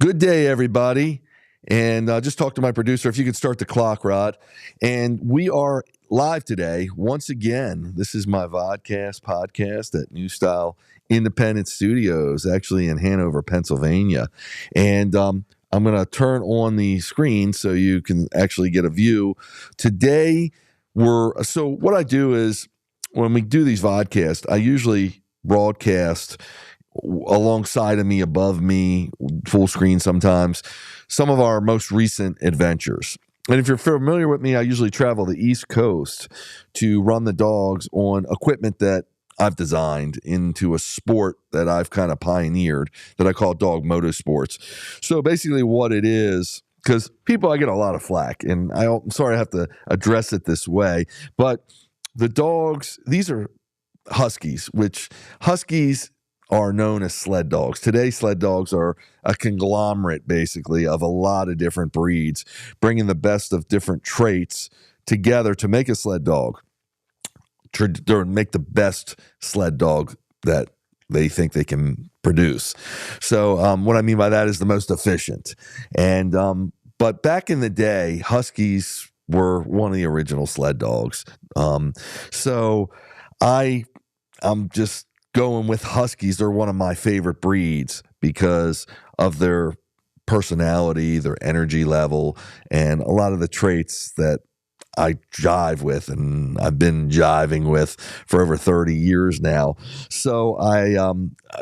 Good day, everybody. And just talked to my producer. If you could start the clock, Rod. And we are live today once again. This is my VodCast podcast at New Style Independent Studios, actually in Hanover, Pennsylvania. And I'm going to turn on the screen so you can actually get a view. Today, so what I do is when we do these vodcasts, I usually broadcast alongside of me, above me, full screen sometimes, some of our most recent adventures. And if you're familiar with me, I usually travel the East Coast to run the dogs on equipment that I've designed into a sport that I've kind of pioneered that I call dog motorsports. So basically what it is, because I get a lot of flack, and I'm sorry I have to address it this way, but the dogs, these are Huskies, which Huskies are known as sled dogs. Today, sled dogs are a conglomerate, basically, of a lot of different breeds, bringing the best of different traits together to make a sled dog, to make the best sled dog that they think they can produce. So what I mean by that is the most efficient. And but back in the day, Huskies were one of the original sled dogs. So I'm just going with Huskies. They're one of my favorite breeds because of their personality, their energy level, and a lot of the traits that I jive with, and I've been jiving with for over 30 years now. So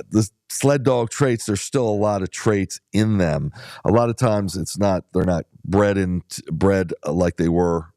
the sled dog traits, there's still a lot of traits in them. A lot of times they're not bred like they were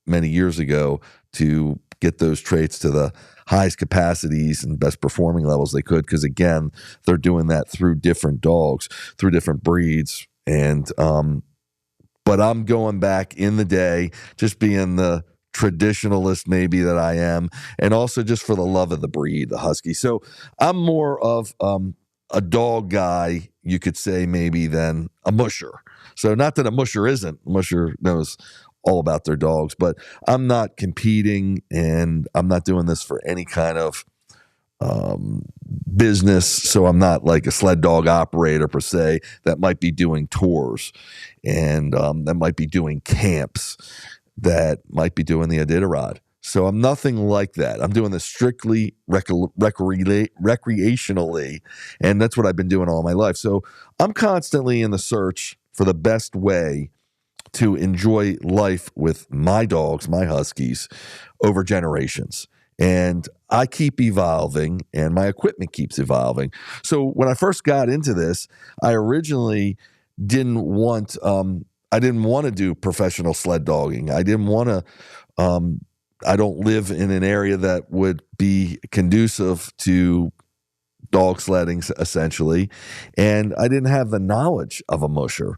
many years ago to get those traits to the highest capacities and best performing levels they could, because again, they're doing that through different dogs, through different breeds. And but I'm going back in the day, just being the traditionalist maybe that I am, and also just for the love of the breed, the Husky. So I'm more of a dog guy, you could say, maybe, than a musher. So not that a musher isn't. A musher knows all about their dogs, but I'm not competing, and I'm not doing this for any kind of business. So I'm not like a sled dog operator per se that might be doing tours, and that might be doing camps, that might be doing the Iditarod. So I'm nothing like that. I'm doing this strictly recreationally, and that's what I've been doing all my life. So I'm constantly in the search for the best way to enjoy life with my dogs, my Huskies, over generations. And I keep evolving, and my equipment keeps evolving. So when I first got into this, I originally didn't want to do professional sled dogging. I didn't want to. I don't live in an area that would be conducive to dog sledding, essentially, and I didn't have the knowledge of a musher.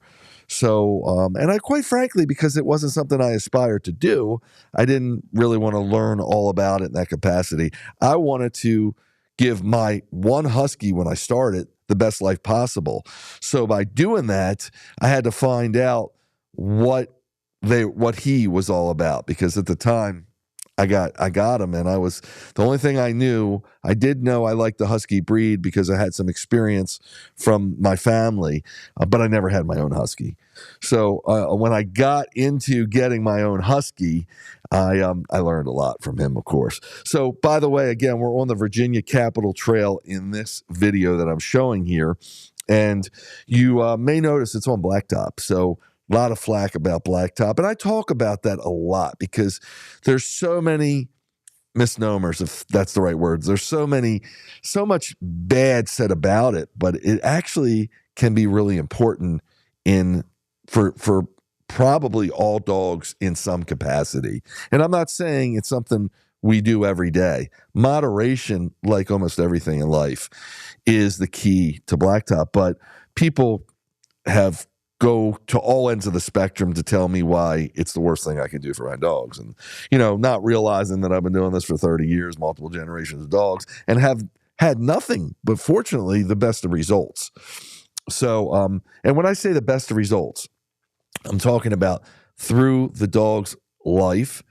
So, and I, quite frankly, because it wasn't something I aspired to do, I didn't really want to learn all about it in that capacity. I wanted to give my one Husky, when I started, the best life possible. So by doing that, I had to find out what he was all about, because at the time I got him, and the only thing I knew, I did know I liked the Husky breed because I had some experience from my family, but I never had my own Husky. So when I got into getting my own Husky, I learned a lot from him, of course. So, by the way, again, we're on the Virginia Capitol Trail in this video that I'm showing here, and you may notice it's on blacktop. So a lot of flack about blacktop. And I talk about that a lot because there's so many misnomers, if that's the right words. There's so much bad said about it, but it actually can be really important for probably all dogs in some capacity. And I'm not saying it's something we do every day. Moderation, like almost everything in life, is the key to blacktop. But people go to all ends of the spectrum to tell me why it's the worst thing I can do for my dogs. And, not realizing that I've been doing this for 30 years, multiple generations of dogs, and have had nothing but, fortunately, the best of results. So, and when I say the best of results, I'm talking about through the dog's life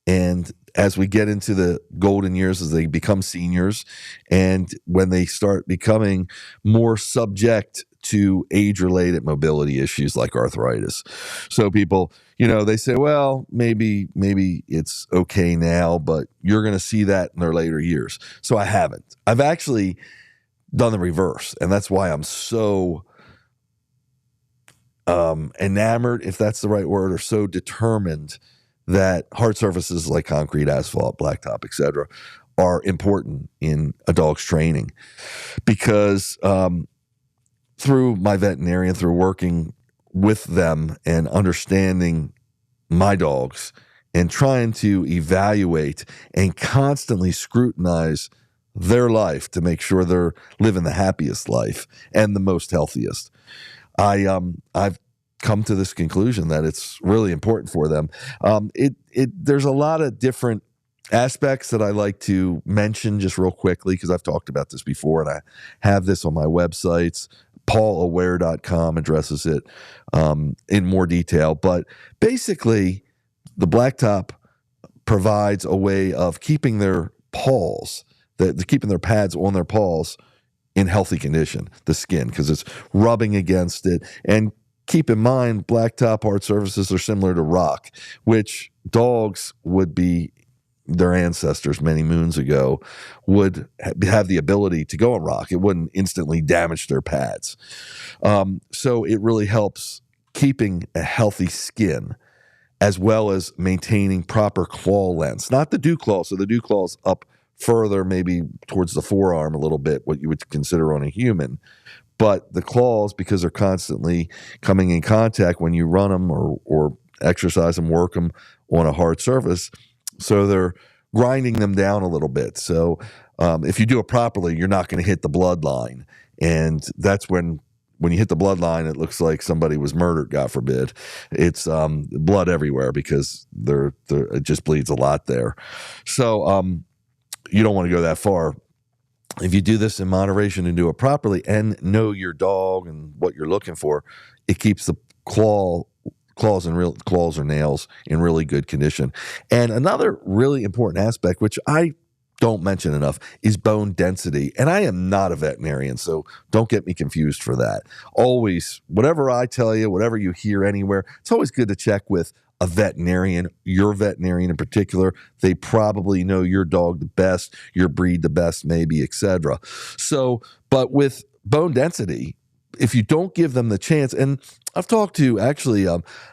And as we get into the golden years, as they become seniors, and when they start becoming more subject to age-related mobility issues like arthritis. So people, they say, well, maybe it's okay now, but you're going to see that in their later years. So I haven't. I've actually done the reverse, and that's why I'm so enamored, if that's the right word, or so determined that hard surfaces like concrete, asphalt, blacktop, etc., are important in a dog's training. Because through my veterinarian, through working with them and understanding my dogs and trying to evaluate and constantly scrutinize their life to make sure they're living the happiest life and the most healthiest, I've come to this conclusion that it's really important for them. There's a lot of different aspects that I like to mention just real quickly because I've talked about this before and I have this on my websites. PaulAware.com addresses it in more detail. But basically, the blacktop provides a way of keeping their paws, keeping their pads on their paws in healthy condition, the skin, because it's rubbing against it. And keep in mind, blacktop hard surfaces are similar to rock, which dogs would be, their ancestors many moons ago would have the ability to go on rock. It wouldn't instantly damage their pads. So it really helps keeping a healthy skin as well as maintaining proper claw lengths, not the dew claw. So the dew claw's up further, maybe towards the forearm a little bit, what you would consider on a human. But the claws, because they're constantly coming in contact when you run them or exercise them, work them on a hard surface, so they're grinding them down a little bit. So if you do it properly, you're not going to hit the bloodline. And that's when you hit the bloodline, it looks like somebody was murdered, God forbid. It's blood everywhere because it just bleeds a lot there. So you don't want to go that far. If you do this in moderation and do it properly and know your dog and what you're looking for, it keeps the claws or nails in really good condition. And another really important aspect, which I don't mention enough, is bone density. And I am not a veterinarian, so don't get me confused for that. Always, whatever I tell you, whatever you hear anywhere, it's always good to check with a veterinarian, your veterinarian in particular. They probably know your dog the best, your breed the best, maybe, etc. So, but with bone density, if you don't give them the chance, and I've talked to actually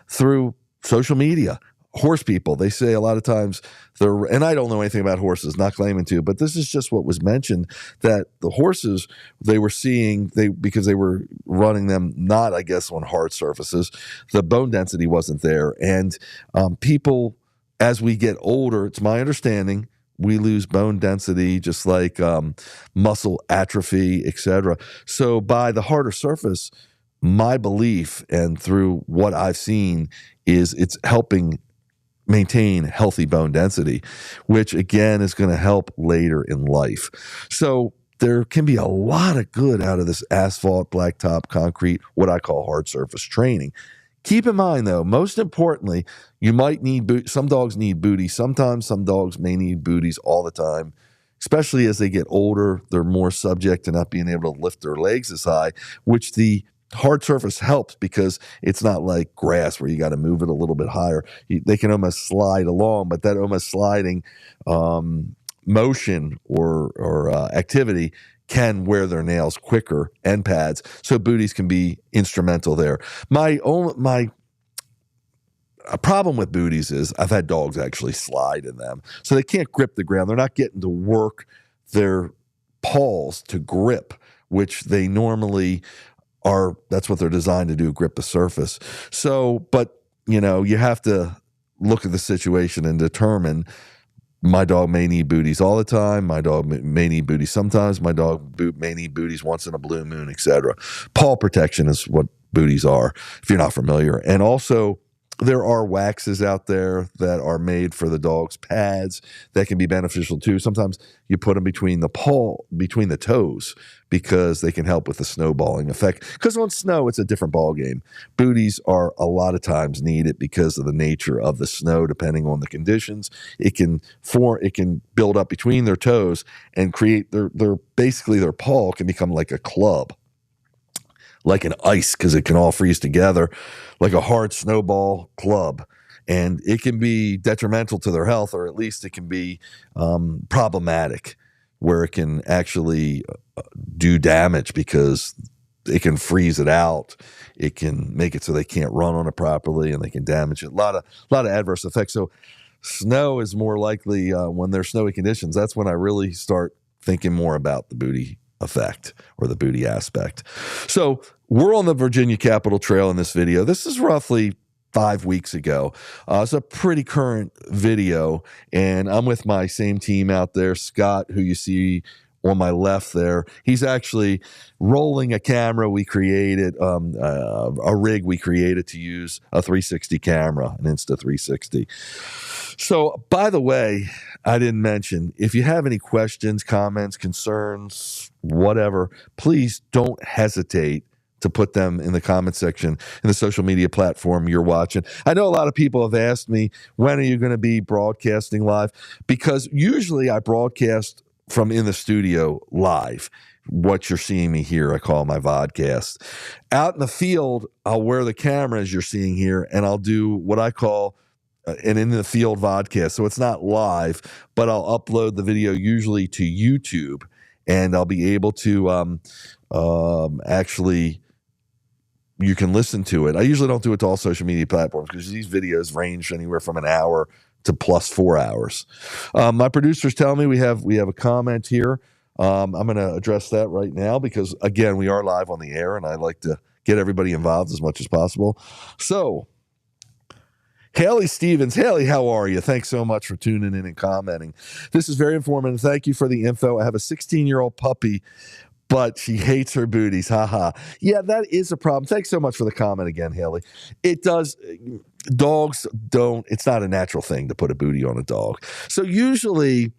through social media, horse people, they say a lot of times and I don't know anything about horses, not claiming to, but this is just what was mentioned, that the horses they were seeing, because they were running them not, I guess, on hard surfaces, the bone density wasn't there. And people, as we get older, it's my understanding, we lose bone density, just like muscle atrophy, etc. So by the harder surface, my belief and through what I've seen is it's helping maintain healthy bone density, which again is going to help later in life. So there can be a lot of good out of this asphalt, blacktop, concrete, what I call hard surface training. Keep in mind, though, most importantly, you might need some dogs need booties. Sometimes some dogs may need booties all the time, especially as they get older. They're more subject to not being able to lift their legs as high, which the hard surface helps because it's not like grass where you got to move it a little bit higher. They can almost slide along, but that almost sliding motion or activity can wear their nails quicker and pads. So booties can be instrumental there. A problem with booties is I've had dogs actually slide in them. So they can't grip the ground. They're not getting to work their paws to grip, which they normally that's what they're designed to do, grip the surface. So, but you have to look at the situation and determine, my dog may need booties all the time. My dog may need booties sometimes. My dog may need booties once in a blue moon, etc. Paw protection is what booties are, if you're not familiar. And also There are waxes out there that are made for the dog's pads that can be beneficial too. Sometimes you put them between the toes, because they can help with the snowballing effect. Because on snow, it's a different ball game. Booties are a lot of times needed because of the nature of the snow. Depending on the conditions, it can build up between their toes and create basically their paw can become like a club, like an ice, because it can all freeze together like a hard snowball club. And it can be detrimental to their health, or at least it can be problematic, where it can actually do damage because it can freeze it out. It can make it so they can't run on it properly, and they can damage it. A lot of adverse effects. So snow is more likely when there's snowy conditions. That's when I really start thinking more about the booty effect or the booty aspect. So we're on the Virginia Capitol Trail in this video. This is roughly 5 weeks ago. It's a pretty current video, and I'm with my same team out there. Scott, who you see on my left there, he's actually rolling a camera we created, a rig we created to use a 360 camera, an Insta360. So, by the way, I didn't mention, if you have any questions, comments, concerns, whatever, please don't hesitate to put them in the comment section in the social media platform you're watching. I know a lot of people have asked me, when are you going to be broadcasting live? Because usually I broadcast from in the studio live. What you're seeing me here, I call my VodCast. Out in the field, I'll wear the camera as you're seeing here, and I'll do what I call an in the field VodCast. So it's not live, but I'll upload the video usually to YouTube, and I'll be able to actually, you can listen to it. I usually don't do it to all social media platforms because these videos range anywhere from an hour to plus 4 hours. My producers tell me we have a comment here. I'm going to address that right now because, again, we are live on the air, and I like to get everybody involved as much as possible. So, Haley Stevens. Haley, how are you? Thanks so much for tuning in and commenting. This is very informative. Thank you for the info. I have a 16-year-old puppy, but she hates her booties. Haha. Yeah, that is a problem. Thanks so much for the comment again, Haley. It does. Dogs don't, it's not a natural thing to put a booty on a dog. So usually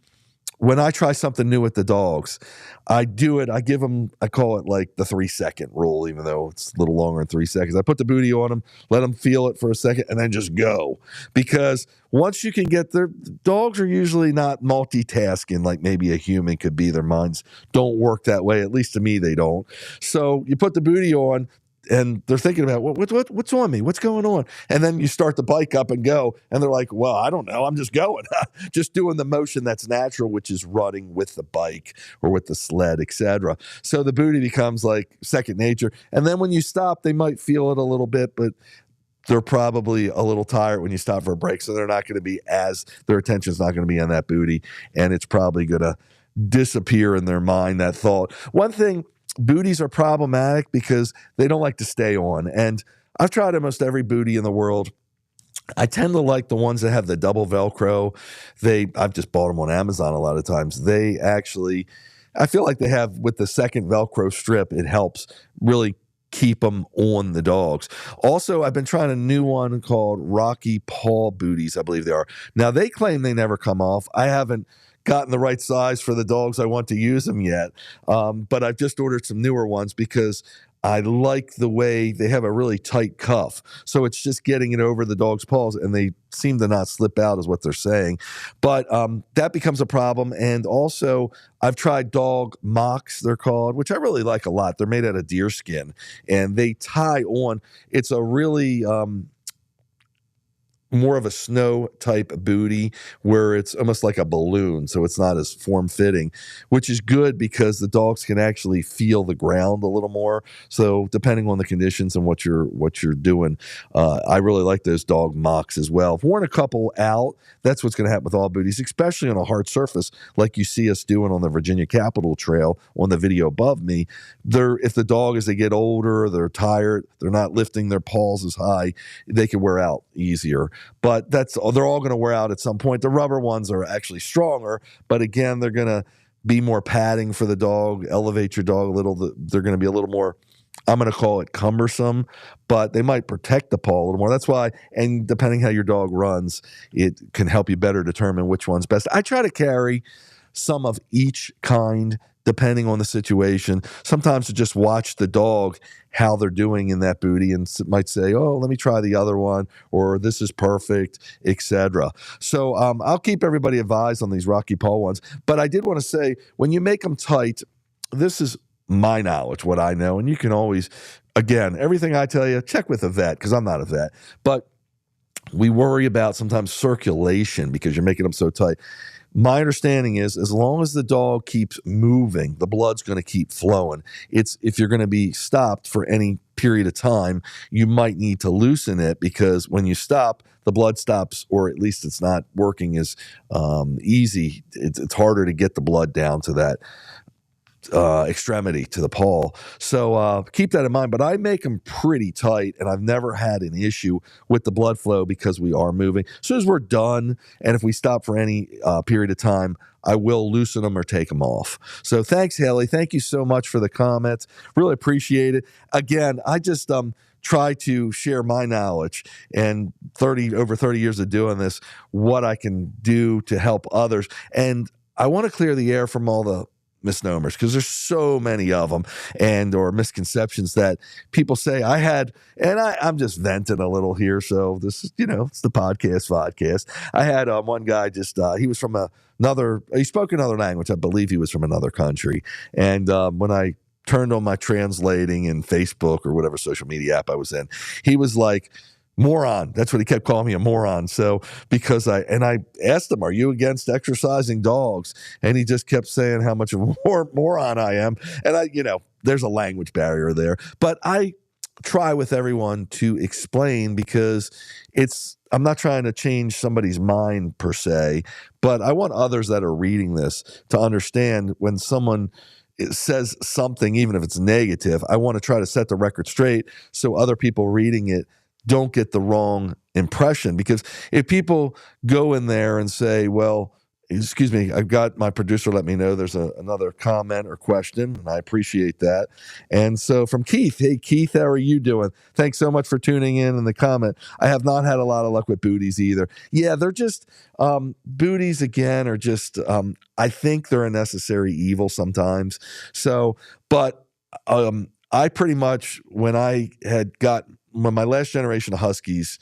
when I try something new with the dogs, I do it. I give them, I call it like the 3-second rule, even though it's a little longer than 3 seconds. I put the booty on them, let them feel it for a second, and then just go. Because once you can get their, dogs are usually not multitasking like maybe a human could be. Their minds don't work that way. At least to me, they don't. So you put the booty on, and they're thinking about what's on me, what's going on, and then you start the bike up and go, and they're like, "Well, I don't know, I'm just going, just doing the motion that's natural, which is running with the bike or with the sled, etc." So the booty becomes like second nature, and then when you stop, they might feel it a little bit, but they're probably a little tired when you stop for a break, so they're not going to be their attention's not going to be on that booty, and it's probably going to disappear in their mind, that thought. One thing. Booties are problematic because they don't like to stay on. And I've tried almost every booty in the world. I tend to like the ones that have the double Velcro. I've just bought them on Amazon a lot of times. They actually, I feel like they have, with the second Velcro strip, it helps really keep them on the dogs. Also, I've been trying a new one called Rocky Paw booties, I believe they are. Now, they claim they never come off. I haven't gotten the right size for the dogs I want to use them yet. But I've just ordered some newer ones because I like the way they have a really tight cuff. So it's just getting it over the dog's paws, and they seem to not slip out is what they're saying. But that becomes a problem. And also, I've tried dog mocks, they're called, which I really like a lot. They're made out of deer skin, and they tie on. It's a really more of a snow type booty where it's almost like a balloon, so it's not as form-fitting, which is good because the dogs can actually feel the ground a little more. So depending on the conditions and what you're doing, I really like those dog mocks as well. If worn a couple out, that's what's going to happen with all booties, especially on a hard surface like you see us doing on the Virginia Capitol Trail on the video above me. If the dog, as they get older, they're tired, they're not lifting their paws as high, they can wear out easier. But they're all going to wear out at some point. The rubber ones are actually stronger, but again, they're going to be more padding for the dog, elevate your dog a little. They're going to be a little more I'm going to call it cumbersome, but they might protect the paw a little more. That's why, and depending how your dog runs, it can help you better determine which one's best. I try to carry some of each kind depending on the situation. Sometimes to just watch the dog, how they're doing in that booty, and might say, oh, let me try the other one, or this is perfect, etc. So I'll keep everybody advised on these Rocky Paw ones. But I did want to say, when you make them tight, this is my knowledge, what I know, and you can always, again, everything I tell you, check with a vet, because I'm not a vet, but we worry about sometimes circulation because you're making them so tight. My understanding is, as long as the dog keeps moving, the blood's going to keep flowing. If you're going to be stopped for any period of time, you might need to loosen it, because when you stop, the blood stops, or at least it's not working as easy. It's harder to get the blood down to that extremity, to the paw. So keep that in mind. But I make them pretty tight, and I've never had an issue with the blood flow because we are moving. As soon as we're done, and if we stop for any period of time, I will loosen them or take them off. So thanks, Haley. Thank you so much for the comments. Really appreciate it. Again, I just try to share my knowledge, and over 30 years of doing this, what I can do to help others. And I want to clear the air from all the misnomers, because there's so many of them, or misconceptions that people say I had. And I'm just venting a little here, so this is, it's the VodCast. I had one guy, just he was from he spoke another language. I believe he was from another country, and when I turned on my translating in Facebook or whatever social media app I was in, he was like, moron. That's what he kept calling me, a moron. So because I asked him, are you against exercising dogs? And he just kept saying how much of a moron I am. And there's a language barrier there, but I try with everyone to explain, because I'm not trying to change somebody's mind per se, but I want others that are reading this to understand when someone says something, even if it's negative, I want to try to set the record straight so other people reading it don't get the wrong impression. Because if people go in there and say, well, excuse me, I've got my producer let me know there's another comment or question, and I appreciate that. And so from Keith, hey, Keith, how are you doing? Thanks so much for tuning in the comment. I have not had a lot of luck with booties either. Yeah, they're just, booties again are just, I think they're a necessary evil sometimes. So, but I pretty much, when my last generation of Huskies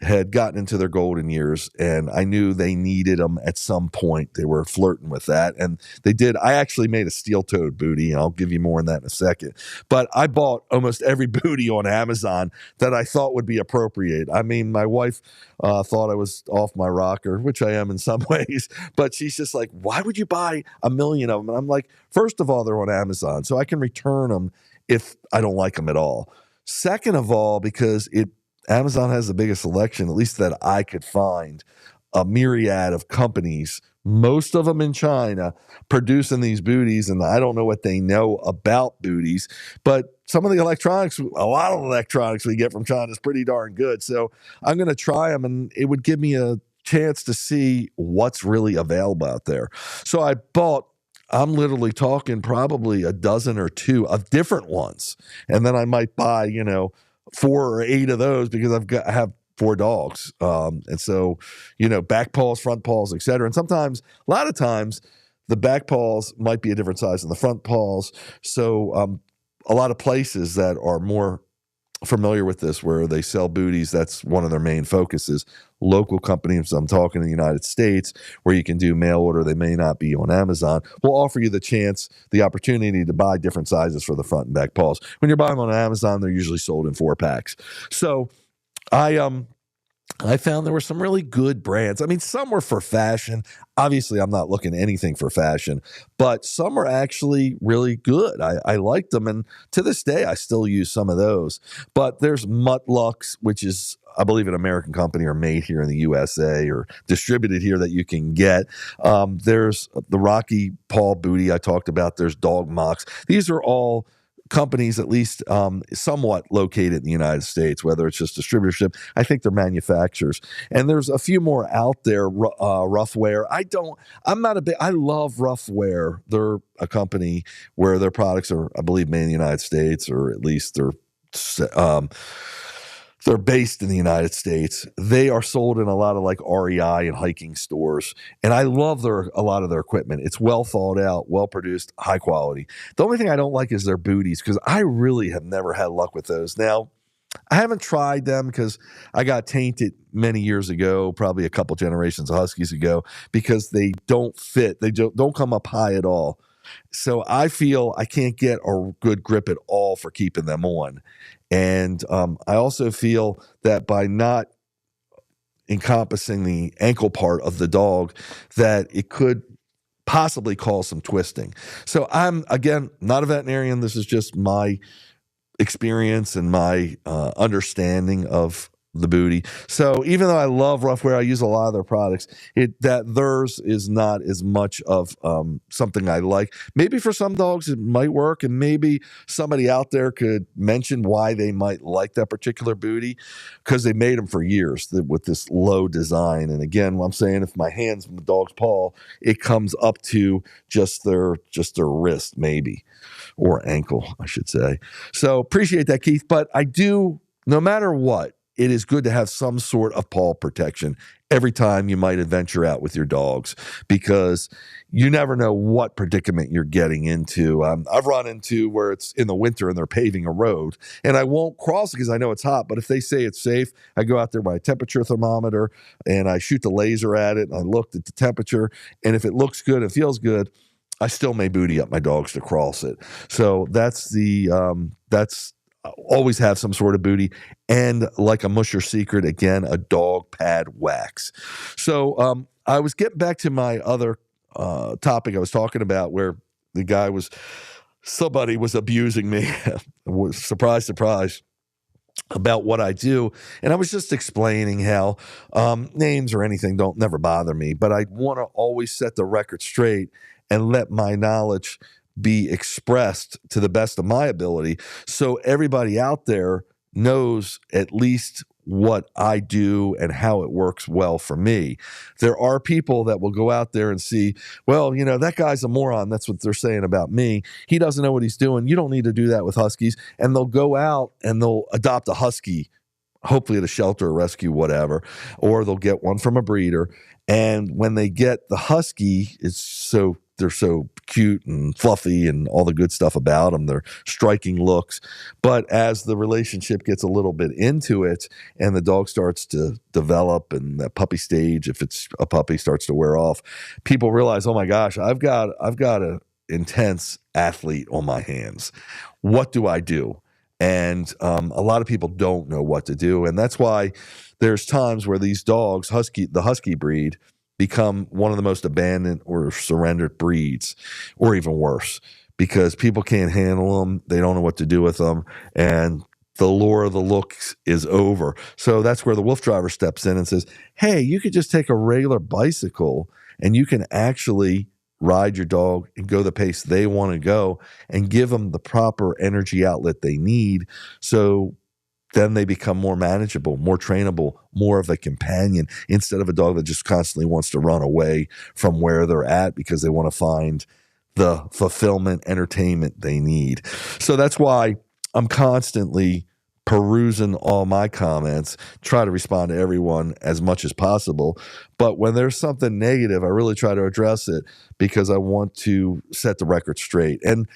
had gotten into their golden years, and I knew they needed them at some point. They were flirting with that, and they did. I actually made a steel-toed booty, and I'll give you more on that in a second. But I bought almost every booty on Amazon that I thought would be appropriate. I mean, my wife thought I was off my rocker, which I am in some ways, but she's just like, why would you buy a million of them? And I'm like, first of all, they're on Amazon, so I can return them if I don't like them at all. Second of all, because Amazon has the biggest selection, at least that I could find, a myriad of companies, most of them in China, producing these booties. And I don't know what they know about booties, but some of the electronics, a lot of electronics we get from China is pretty darn good. So I'm going to try them, and it would give me a chance to see what's really available out there. So I'm literally talking probably a dozen or two of different ones. And then I might buy, 4 or 8 of those, because I have 4 dogs. And so, back paws, front paws, et cetera. And a lot of times, the back paws might be a different size than the front paws. So a lot of places that are more familiar with this, where they sell booties, that's one of their main focuses. Local companies, I'm talking in the United States, where you can do mail order, they may not be on Amazon, will offer you the opportunity to buy different sizes for the front and back paws. When you're buying them on Amazon, they're usually sold in 4 packs. So I found there were some really good brands. I mean, some were for fashion. Obviously, I'm not looking at anything for fashion, but some are actually really good. I liked them, and to this day, I still use some of those. But there's Muttlux, which is, I believe, an American company, or made here in the USA or distributed here, that you can get. There's the Rocky Paw booty I talked about. There's Dog Mox. These are all companies, at least somewhat located in the United States, whether it's just distributorship. I think they're manufacturers. And there's a few more out there, Roughwear. I'm not a big, I love Roughwear. They're a company where their products are, I believe, made in the United States, or at least they're based in the United States. They are sold in a lot of like REI and hiking stores. And I love a lot of their equipment. It's well thought out, well produced, high quality. The only thing I don't like is their booties, because I really have never had luck with those. Now, I haven't tried them because I got tainted many years ago, probably a couple generations of Huskies ago, because they don't fit. They don't come up high at all. So I feel I can't get a good grip at all for keeping them on. And I also feel that by not encompassing the ankle part of the dog, that it could possibly cause some twisting. So I'm, again, not a veterinarian. This is just my experience and my understanding of the booty. So even though I love Roughwear, I use a lot of their products, theirs is not as much of something I like. Maybe for some dogs it might work, and maybe somebody out there could mention why they might like that particular booty, because they made them for years with this low design. And again, what I'm saying, if my hand's in the dog's paw, it comes up to just their wrist, maybe, or ankle, I should say. So appreciate that, Keith. But I do, no matter what, it is good to have some sort of paw protection every time you might adventure out with your dogs, because you never know what predicament you're getting into. I've run into where it's in the winter and they're paving a road, and I won't cross it because I know it's hot. But if they say it's safe, I go out there by a temperature thermometer and I shoot the laser at it and I look at the temperature. And if it looks good and feels good, I still may booty up my dogs to cross it. So that's always have some sort of booty. And like a musher secret, again, a dog pad wax. So I was getting back to my other topic I was talking about, where somebody was abusing me. Surprise, surprise, about what I do. And I was just explaining how names or anything never bother me, but I want to always set the record straight and let my knowledge be expressed to the best of my ability, so everybody out there knows at least what I do and how it works well for me. There are people that will go out there and see, well, that guy's a moron. That's what they're saying about me. He doesn't know what he's doing. You don't need to do that with Huskies. And they'll go out and they'll adopt a Husky, hopefully at a shelter or rescue, whatever, or they'll get one from a breeder. And when they get the Husky, they're so cute and fluffy and all the good stuff about them. They're striking looks. But as the relationship gets a little bit into it and the dog starts to develop, and that puppy stage, if it's a puppy, starts to wear off, people realize, oh my gosh, I've got an intense athlete on my hands. What do I do? And a lot of people don't know what to do. And that's why there's times where these dogs, the Husky breed, become one of the most abandoned or surrendered breeds, or even worse, because people can't handle them. They don't know what to do with them. And the lure of the looks is over. So that's where the wolf driver steps in and says, hey, you could just take a regular bicycle and you can actually ride your dog and go the pace they want to go, and give them the proper energy outlet they need. So then they become more manageable, more trainable, more of a companion, instead of a dog that just constantly wants to run away from where they're at because they want to find the fulfillment, entertainment they need. So that's why I'm constantly perusing all my comments, try to respond to everyone as much as possible. But when there's something negative, I really try to address it, because I want to set the record straight. And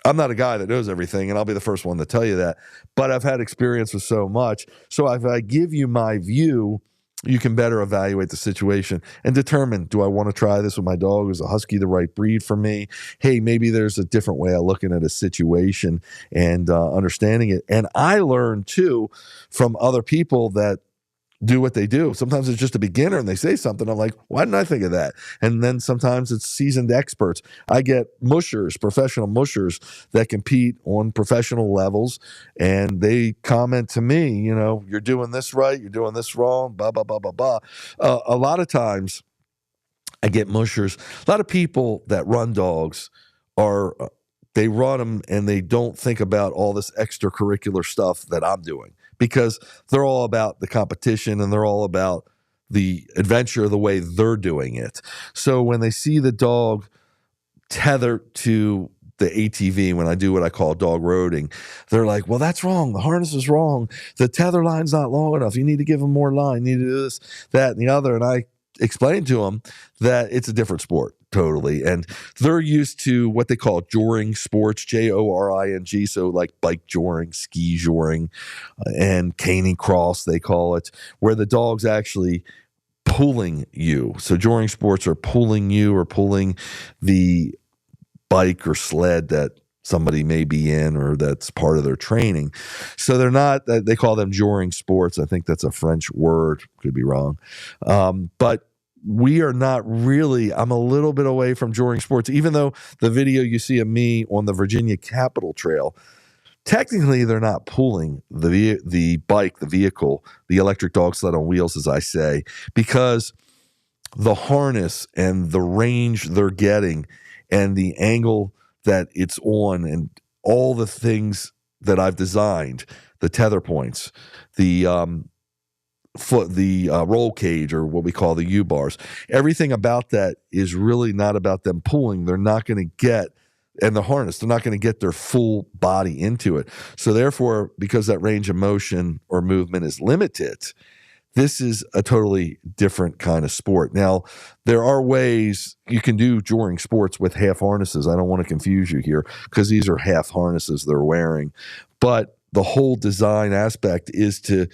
I'm not a guy that knows everything, and I'll be the first one to tell you that. But I've had experience with so much. So if I give you my view, you can better evaluate the situation and determine, do I want to try this with my dog? Is a Husky the right breed for me? Hey, maybe there's a different way of looking at a situation and understanding it. And I learned, too, from other people that do what they do. Sometimes it's just a beginner and they say something, I'm like, why didn't I think of that? And then sometimes it's seasoned experts. I get mushers, professional mushers that compete on professional levels, and they comment to me, you're doing this right, you're doing this wrong, blah, blah, blah, blah, blah. A lot of times I get mushers. A lot of people that run dogs are they run them and they don't think about all this extracurricular stuff that I'm doing, because they're all about the competition and they're all about the adventure the way they're doing it. So when they see the dog tethered to the ATV, when I do what I call dog roading, they're like, well, that's wrong. The harness is wrong. The tether line's not long enough. You need to give them more line. You need to do this, that, and the other. And I explain to them that it's a different sport totally. And they're used to what they call joring sports, Joring. So like bike joring, ski joring, and caning cross, they call it, where the dog's actually pulling you. So joring sports are pulling you or pulling the bike or sled that somebody may be in or that's part of their training. So they're not, they call them joring sports. I think that's a French word, could be wrong. But we are not really, I'm a little bit away from joring sports, even though the video you see of me on the Virginia Capitol Trail, technically they're not pulling the bike, the vehicle, the electric dog sled on wheels, as I say, because the harness and the range they're getting and the angle that it's on and all the things that I've designed, the tether points, the roll cage, or what we call the U-bars, everything about that is really not about them pulling. They're not going to get, and the harness, they're not going to get their full body into it. So therefore, because that range of motion or movement is limited, this is a totally different kind of sport. Now, there are ways you can do joring sports with half harnesses. I don't want to confuse you here, because these are half harnesses they're wearing. But the whole design aspect is to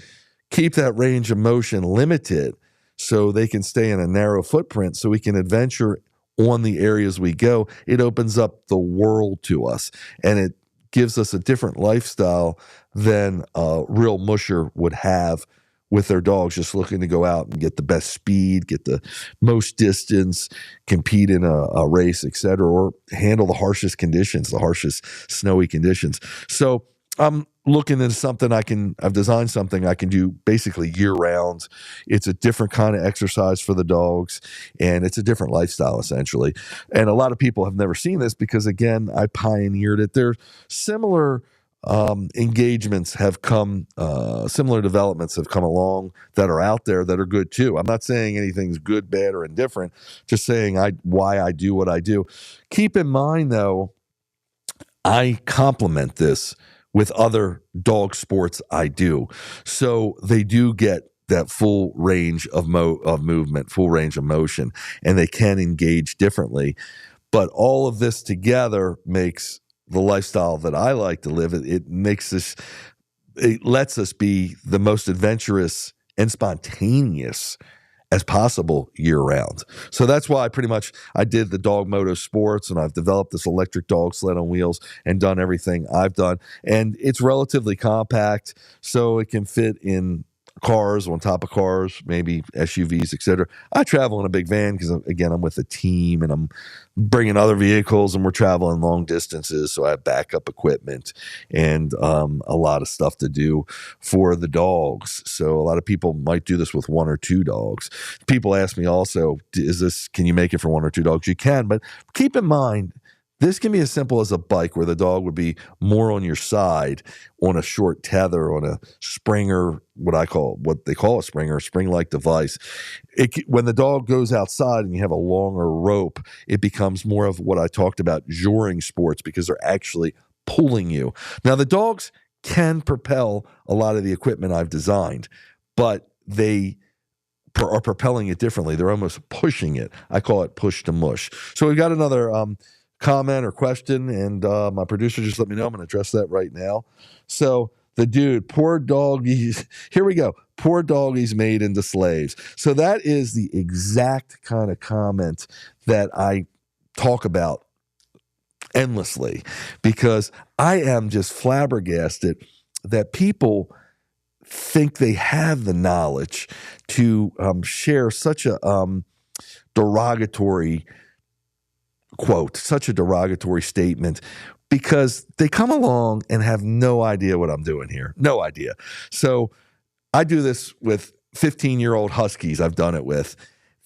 keep that range of motion limited so they can stay in a narrow footprint so we can adventure on the areas we go. It opens up the world to us, and it gives us a different lifestyle than a real musher would have with their dogs, just looking to go out and get the best speed, get the most distance, compete in a race, et cetera, or handle the harshest conditions, the harshest snowy conditions. So I'm looking into something I've designed something I can do basically year round. It's a different kind of exercise for the dogs, and it's a different lifestyle essentially. And a lot of people have never seen this because, again, I pioneered it. There's similar engagements have come, similar developments have come along that are out there that are good too. I'm not saying anything's good, bad, or indifferent, just saying why I do what I do. Keep in mind though, I complement this with other dog sports I do. So they do get that full range of movement, full range of motion, and they can engage differently. But all of this together makes the lifestyle that I like to live. It lets us be the most adventurous and spontaneous as possible year round. So that's why I did the dog moto sports, and I've developed this electric dog sled on wheels and done everything I've done. And it's relatively compact, so it can fit in cars, on top of cars, maybe SUVs, et cetera. I travel in a big van because, again, I'm with a team and I'm bringing other vehicles and we're traveling long distances. So I have backup equipment and a lot of stuff to do for the dogs. So a lot of people might do this with one or two dogs. People ask me also, can you make it for one or two dogs? You can, but keep in mind, this can be as simple as a bike where the dog would be more on your side on a short tether, on a springer, what they call a springer, a spring-like device. When the dog goes outside and you have a longer rope, it becomes more of what I talked about, joring sports, because they're actually pulling you. Now, the dogs can propel a lot of the equipment I've designed, but they are propelling it differently. They're almost pushing it. I call it push to mush. So we've got another comment or question, and my producer just let me know. I'm going to address that right now. So the dude, poor doggies, here we go. Poor doggies made into slaves. So that is the exact kind of comment that I talk about endlessly, because I am just flabbergasted that people think they have the knowledge to share such a derogatory quote, such a derogatory statement, because they come along and have no idea what I'm doing here. No idea. So I do this with 15-year-old Huskies I've done it with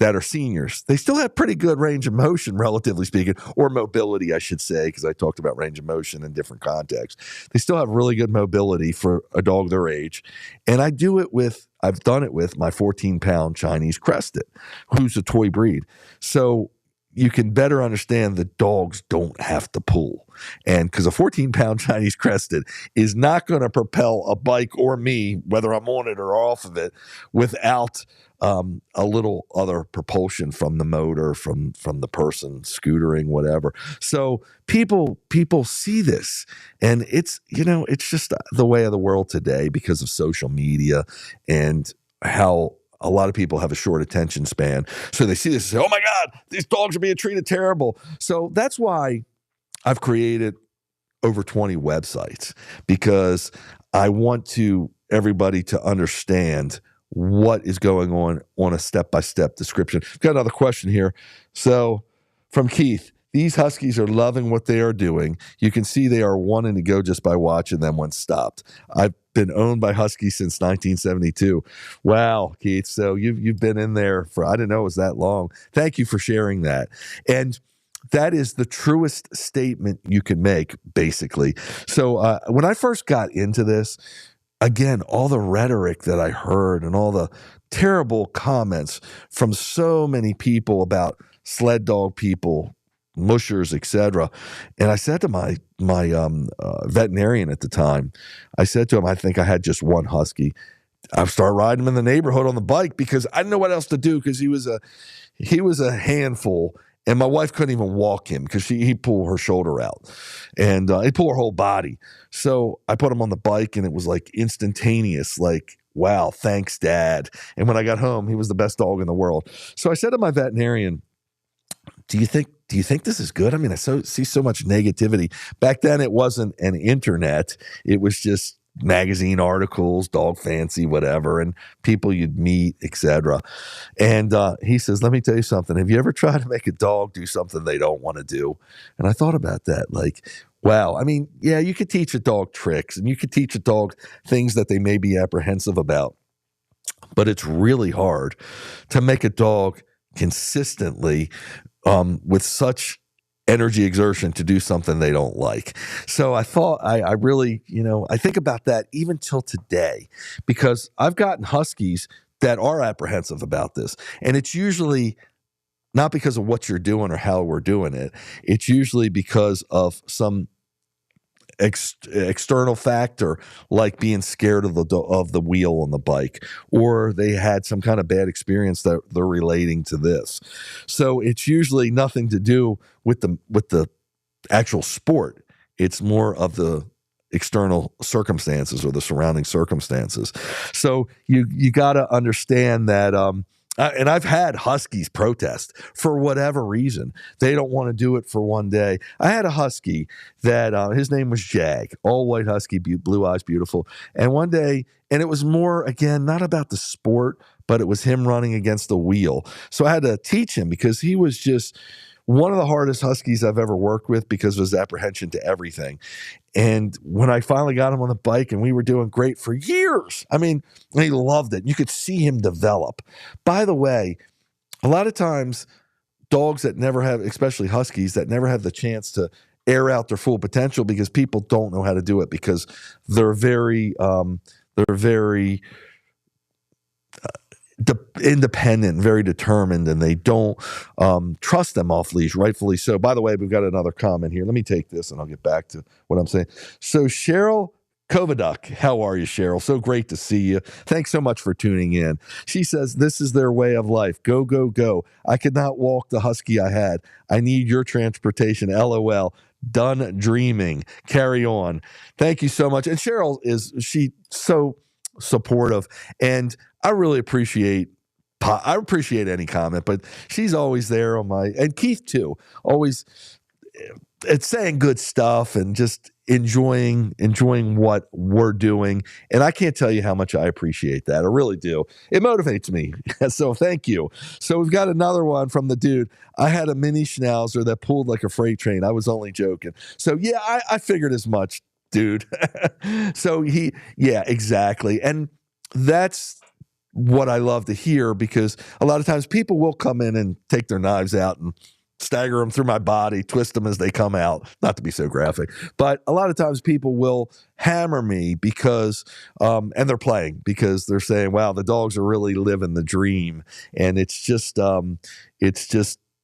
that are seniors. They still have pretty good range of motion, relatively speaking, or mobility, I should say, because I talked about range of motion in different contexts. They still have really good mobility for a dog their age. And I've done it with my 14-pound Chinese Crested, who's a toy breed. So you can better understand that dogs don't have to pull. And because a 14-pound Chinese Crested is not going to propel a bike or me, whether I'm on it or off of it, without a little other propulsion from the motor, from the person scootering, whatever. So people see this, and it's just the way of the world today because of social media and how a lot of people have a short attention span. So they see this and say, oh my God, these dogs are being treated terrible. So that's why I've created over 20 websites, because I want everybody to understand what is going on a step-by-step description. I've got another question here. So from Keith, these Huskies are loving what they are doing. You can see they are wanting to go just by watching them when stopped. I've been owned by Huskies since 1972. Wow, Keith. So you've been in there for, I didn't know it was that long. Thank you for sharing that. And that is the truest statement you can make, basically. So when I first got into this, again, all the rhetoric that I heard and all the terrible comments from so many people about sled dog people, mushers, etc. And I said to my veterinarian at the time, I said to him, I think I had just one Husky. I started riding him in the neighborhood on the bike because I didn't know what else to do, because he was a handful. And my wife couldn't even walk him because he pulled her shoulder out, and he pulled her whole body. So I put him on the bike, and it was like instantaneous, like, wow, thanks, Dad. And when I got home, he was the best dog in the world. So I said to my veterinarian, do you think this is good? I mean, I see so much negativity. Back then, it wasn't an internet. It was just magazine articles, Dog Fancy, whatever, and people you'd meet, etc. And he says, let me tell you something. Have you ever tried to make a dog do something they don't want to do? And I thought about that, like, wow. I mean, yeah, you could teach a dog tricks, and you could teach a dog things that they may be apprehensive about, but it's really hard to make a dog consistently with such energy exertion to do something they don't like. So I thought I really, I think about that even till today, because I've gotten Huskies that are apprehensive about this. And it's usually not because of what you're doing or how we're doing it. It's usually because of some external factor, like being scared of the wheel on the bike, or they had some kind of bad experience that they're relating to this. So it's usually nothing to do with the actual sport. It's more of the external circumstances or the surrounding circumstances. So you got to understand that. And I've had Huskies protest for whatever reason. They don't want to do it for one day. I had a Husky that his name was Jag, all white Husky, blue eyes, beautiful. And one day, and it was more, again, not about the sport, but it was him running against the wheel. So I had to teach him, because he was just one of the hardest Huskies I've ever worked with because of his apprehension to everything. And when I finally got him on the bike, and we were doing great for years, I mean, he loved it. You could see him develop. By the way, a lot of times dogs that never have, especially Huskies, that never have the chance to air out their full potential because people don't know how to do it, because they're very independent, very determined, and they don't trust them off leash, rightfully so. By the way, we've got another comment here. Let me take this and I'll get back to what I'm saying. So Cheryl Kovaduck, how are you, Cheryl? So great to see you. Thanks so much for tuning in. She says, this is their way of life. Go, go, go. I could not walk the Husky I had. I need your transportation. LOL. Done dreaming. Carry on. Thank you so much. And Cheryl she so supportive, and I really appreciate any comment, but she's always there on and Keith too, always it's saying good stuff and just enjoying what we're doing. And I can't tell you how much I appreciate that. I really do. It motivates me. So thank you. So we've got another one from the dude. I had a mini schnauzer that pulled like a freight train. I was only joking. So yeah, I figured as much, dude. So yeah, exactly. And that's what I love to hear, because a lot of times people will come in and take their knives out and stagger them through my body, twist them as they come out, not to be so graphic, but a lot of times people will hammer me because and they're playing, because they're saying, wow, the dogs are really living the dream. And it's just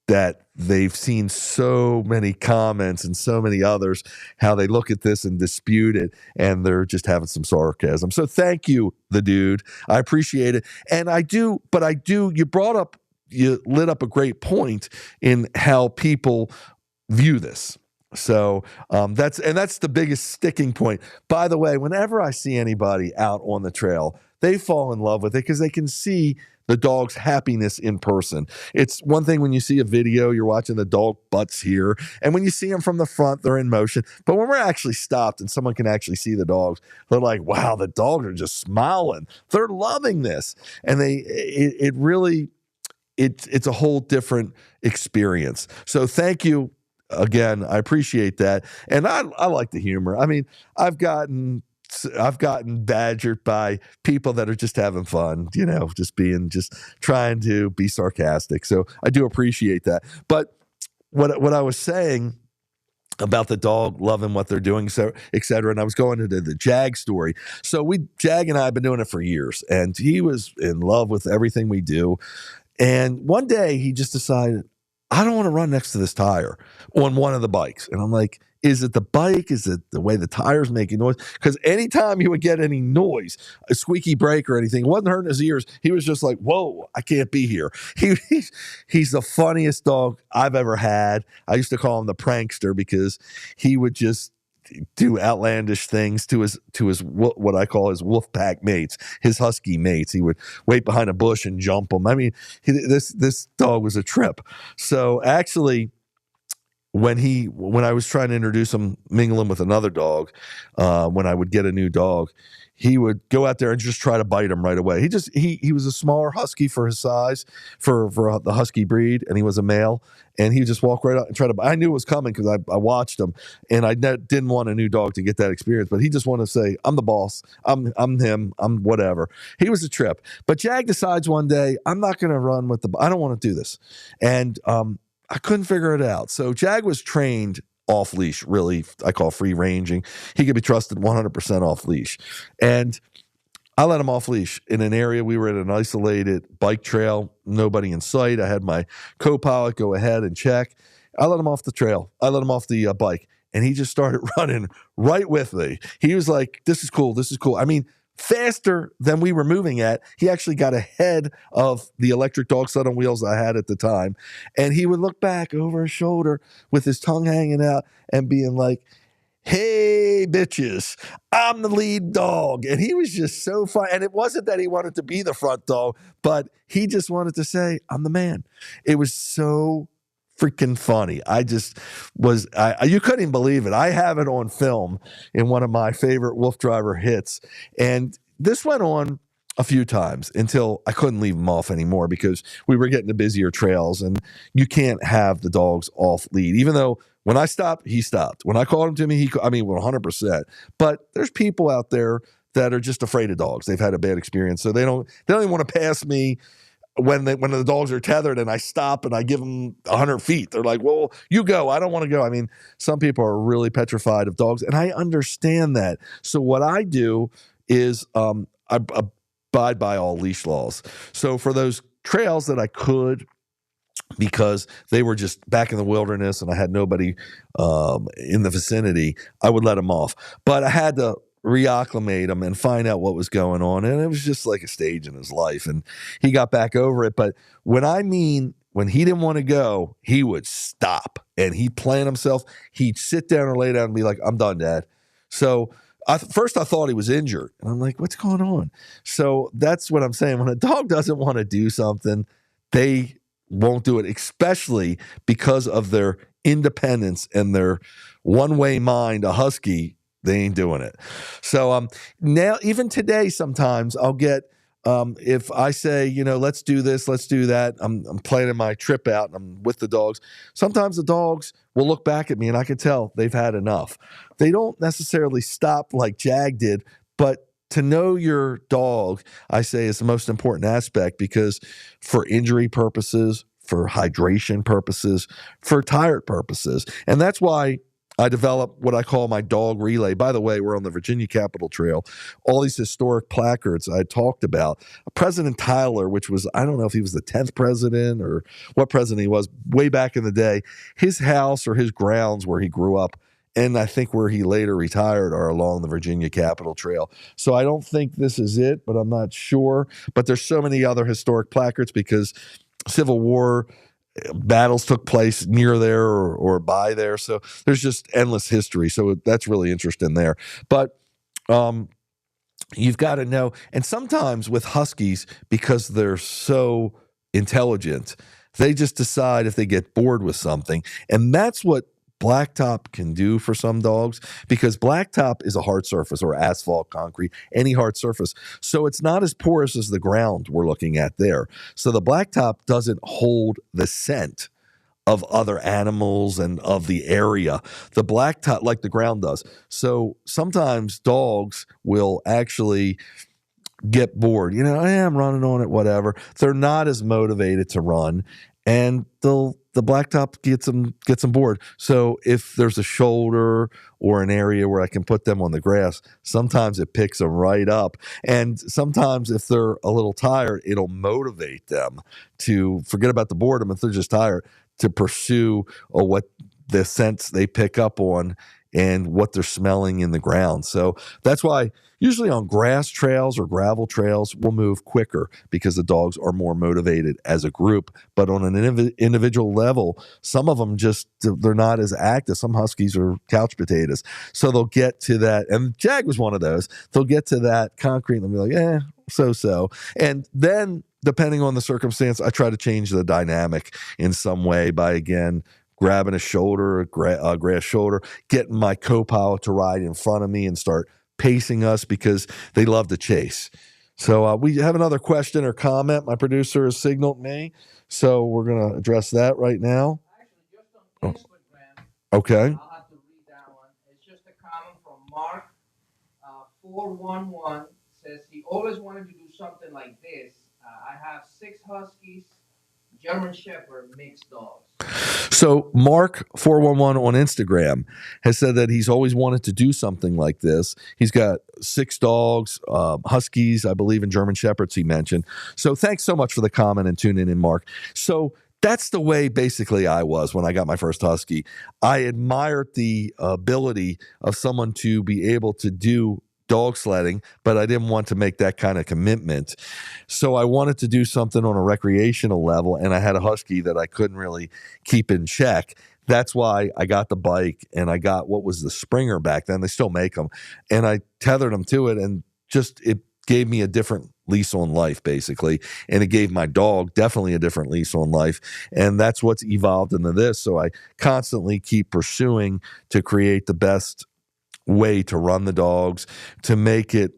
that they've seen so many comments and so many others, how they look at this and dispute it, and they're just having some sarcasm. So thank you, the dude. I appreciate it. And you lit up a great point in how people view this. So that's the biggest sticking point. By the way, whenever I see anybody out on the trail, they fall in love with it because they can see the dog's happiness in person. It's one thing when you see a video, you're watching the dog butts here, and when you see them from the front, they're in motion. But when we're actually stopped and someone can actually see the dogs, they're like, wow, the dogs are just smiling. They're loving this. And it's a whole different experience. So thank you again. I appreciate that. And I like the humor. I mean, I've gotten badgered by people that are just having fun, just trying to be sarcastic. So I do appreciate that. But what I was saying about the dog loving what they're doing, so et cetera. And I was going into the Jag story. So Jag and I have been doing it for years, and he was in love with everything we do. And one day he just decided, I don't want to run next to this tire on one of the bikes. And I'm like, is it the bike? Is it the way the tire's making noise? Because anytime he would get any noise, a squeaky brake or anything, it wasn't hurting his ears. He was just like, whoa, I can't be here. He's the funniest dog I've ever had. I used to call him the prankster because he would just do outlandish things to his what I call his wolf pack mates, his husky mates. He would wait behind a bush and jump them. I mean, this dog was a trip. So actually, when I was trying to introduce him, mingle him with another dog, when I would get a new dog, he would go out there and just try to bite him right away. He was a smaller husky for his size, for the husky breed, and he was a male. And he would just walk right out and try to bite. I knew it was coming because I watched him, and I didn't want a new dog to get that experience. But he just wanted to say, "I'm the boss. I'm him. I'm whatever." He was a trip. But Jag decides one day, I'm not going to run with I don't want to do this, and I couldn't figure it out. So Jag was trained off leash, really, I call free ranging. He could be trusted 100% off leash. And I let him off leash in an area. We were at an isolated bike trail, nobody in sight. I had my co-pilot go ahead and check. I let him off the trail. I let him off the bike, and he just started running right with me. He was like, this is cool. This is cool. I mean, faster than we were moving at. He actually got ahead of the electric dog sled on wheels I had at the time. And he would look back over his shoulder with his tongue hanging out and being like, hey, bitches, I'm the lead dog. And he was just so fun. And it wasn't that he wanted to be the front dog, but he just wanted to say, I'm the man. It was so freaking funny. You couldn't even believe it. I have it on film in one of my favorite Wolf Driver hits. And this went on a few times until I couldn't leave him off anymore because we were getting to busier trails, and you can't have the dogs off lead. Even though when I stopped, he stopped. When I called him to me, 100%. But there's people out there that are just afraid of dogs. They've had a bad experience. So they don't even want to pass me when the dogs are tethered and I stop and I give them 100 feet. They're like, well, you go. I don't want to go. I mean, some people are really petrified of dogs, and I understand that. So what I do is I abide by all leash laws. So for those trails that I could, because they were just back in the wilderness and I had nobody in the vicinity, I would let them off. But I had to reacclimate him and find out what was going on. And it was just like a stage in his life. And he got back over it. But when he didn't want to go, he would stop and he'd plant himself. He'd sit down or lay down and be like, I'm done, Dad. So first I thought he was injured. And I'm like, what's going on? So that's what I'm saying. When a dog doesn't want to do something, they won't do it, especially because of their independence and their one-way mind. A husky, they ain't doing it. So now, even today, sometimes I'll get, if I say, let's do this, let's do that, I'm planning my trip out and I'm with the dogs. Sometimes the dogs will look back at me and I can tell they've had enough. They don't necessarily stop like Jag did, but to know your dog, I say, is the most important aspect because for injury purposes, for hydration purposes, for tired purposes. And that's why I developed what I call my dog relay. By the way, we're on the Virginia Capitol Trail. All these historic placards I talked about. President Tyler, which was, I don't know if he was the 10th president or what president he was, way back in the day, his house or his grounds where he grew up, and I think where he later retired, are along the Virginia Capitol Trail. So I don't think this is it, but I'm not sure. But there's so many other historic placards because Civil War battles took place near there or by there. So there's just endless history. So that's really interesting there. But you've got to know. And sometimes with Huskies, because they're so intelligent, they just decide if they get bored with something. And that's what blacktop can do for some dogs, because blacktop is a hard surface, or asphalt, concrete, any hard surface. So it's not as porous as the ground we're looking at there. So the blacktop doesn't hold the scent of other animals and of the area. The blacktop, like the ground does. So sometimes dogs will actually get bored. I'm running on it, whatever. They're not as motivated to run, and the blacktop gets them bored. So if there's a shoulder or an area where I can put them on the grass, sometimes it picks them right up. And sometimes if they're a little tired, it'll motivate them to forget about the boredom if they're just tired, to pursue what the scents they pick up on and what they're smelling in the ground. So that's why usually on grass trails or gravel trails, we'll move quicker because the dogs are more motivated as a group. But on an individual level, some of them they're not as active. Some Huskies are couch potatoes. So they'll get to that. And Jag was one of those. They'll get to that concrete and they'll be like, so. And then depending on the circumstance, I try to change the dynamic in some way by, again, grabbing a shoulder, a grass shoulder, getting my co-pilot to ride in front of me and start pacing us because they love to chase. So we have another question or comment. My producer has signaled me, so we're going to address that right now. Actually, just on Instagram. Okay. I'll have to read that one. It's just a comment from Mark 411. Says he always wanted to do something like this. I have 6 Huskies, German Shepherd, mixed dogs. So Mark 411 on Instagram has said that he's always wanted to do something like this. He's got 6 dogs, Huskies, I believe, and German Shepherds he mentioned. So thanks so much for the comment and tuning in, Mark. So that's the way basically I was when I got my first Husky. I admired the ability of someone to be able to do dog sledding, but I didn't want to make that kind of commitment. So I wanted to do something on a recreational level, and I had a Husky that I couldn't really keep in check. That's why I got the bike, and I got what was the Springer back then. They still make them. And I tethered them to it, and just it gave me a different lease on life, basically. And it gave my dog definitely a different lease on life. And that's what's evolved into this. So I constantly keep pursuing to create the best way to run the dogs, to make it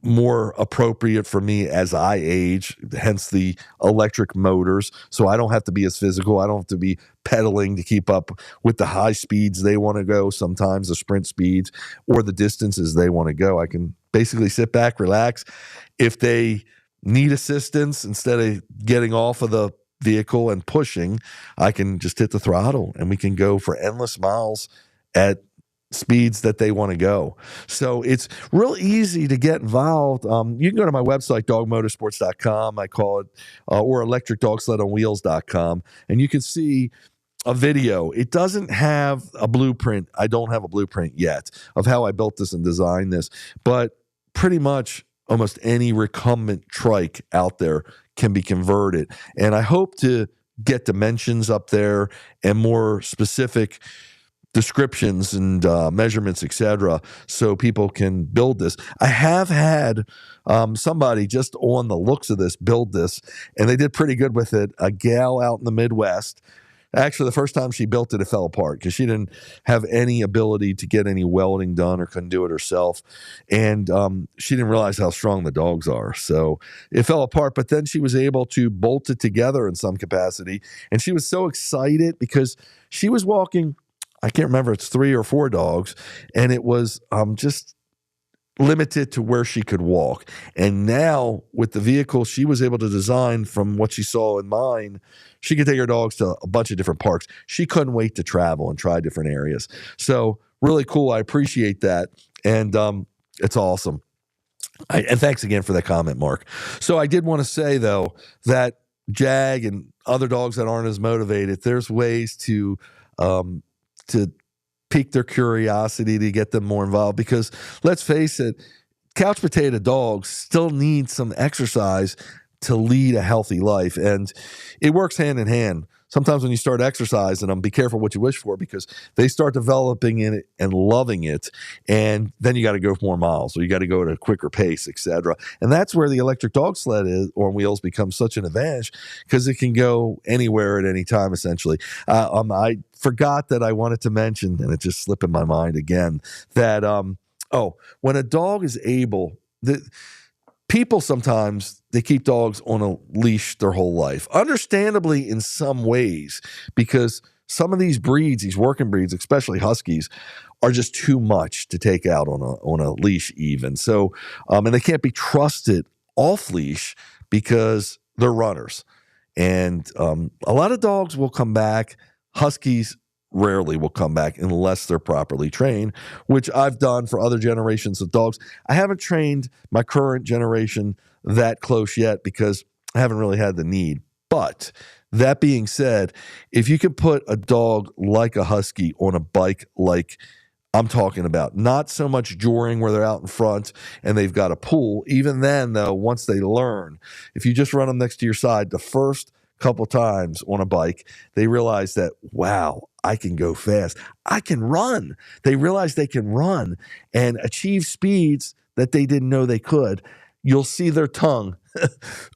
more appropriate for me as I age, hence the electric motors. So I don't have to be as physical. I don't have to be pedaling to keep up with the high speeds they want to go, sometimes the sprint speeds or the distances they want to go. I can basically sit back, relax. If they need assistance, instead of getting off of the vehicle and pushing, I can just hit the throttle and we can go for endless miles at speeds that they want to go. So it's real easy to get involved. You can go to my website, dogmotorsports.com, I call it, or electricdogsledonwheels.com, and you can see a video. It doesn't have a blueprint. I don't have a blueprint yet of how I built this and designed this, but pretty much almost any recumbent trike out there can be converted. And I hope to get dimensions up there and more specific descriptions and measurements, etc., so people can build this. I have had somebody just on the looks of this build this, and they did pretty good with it. A gal out in the Midwest. Actually, the first time she built it, it fell apart because she didn't have any ability to get any welding done or couldn't do it herself. And she didn't realize how strong the dogs are. So it fell apart, but then she was able to bolt it together in some capacity. And she was so excited because she was walking, I can't remember, it's 3 or 4 dogs, and it was just limited to where she could walk. And now with the vehicle she was able to design from what she saw in mine, she could take her dogs to a bunch of different parks. She couldn't wait to travel and try different areas. So really cool. I appreciate that. And it's awesome. And thanks again for that comment, Mark. So I did want to say, though, that Jag and other dogs that aren't as motivated, there's ways to pique their curiosity, to get them more involved. Because let's face it, couch potato dogs still need some exercise to lead a healthy life. And it works hand in hand. Sometimes when you start exercising them, be careful what you wish for, because they start developing in it and loving it. And then you got to go more miles, or you got to go at a quicker pace, etc. And that's where the electric dog sled is, or wheels, becomes such an advantage, because it can go anywhere at any time, essentially. I forgot that I wanted to mention, and it just slipped in my mind again, that, when a dog is able, people sometimes, they keep dogs on a leash their whole life. Understandably, in some ways, because some of these breeds, these working breeds, especially Huskies, are just too much to take out on a leash even. So, and they can't be trusted off leash because they're runners. And a lot of dogs will come back. Huskies rarely will come back unless they're properly trained, which I've done for other generations of dogs. I haven't trained my current generation that close yet because I haven't really had the need. But that being said, if you can put a dog like a Husky on a bike like I'm talking about, not so much joring where they're out in front and they've got a pull. Even then, though, once they learn, if you just run them next to your side, the first couple times on a bike, they realize that, wow, I can go fast. I can run. They realize they can run and achieve speeds that they didn't know they could. You'll see their tongue.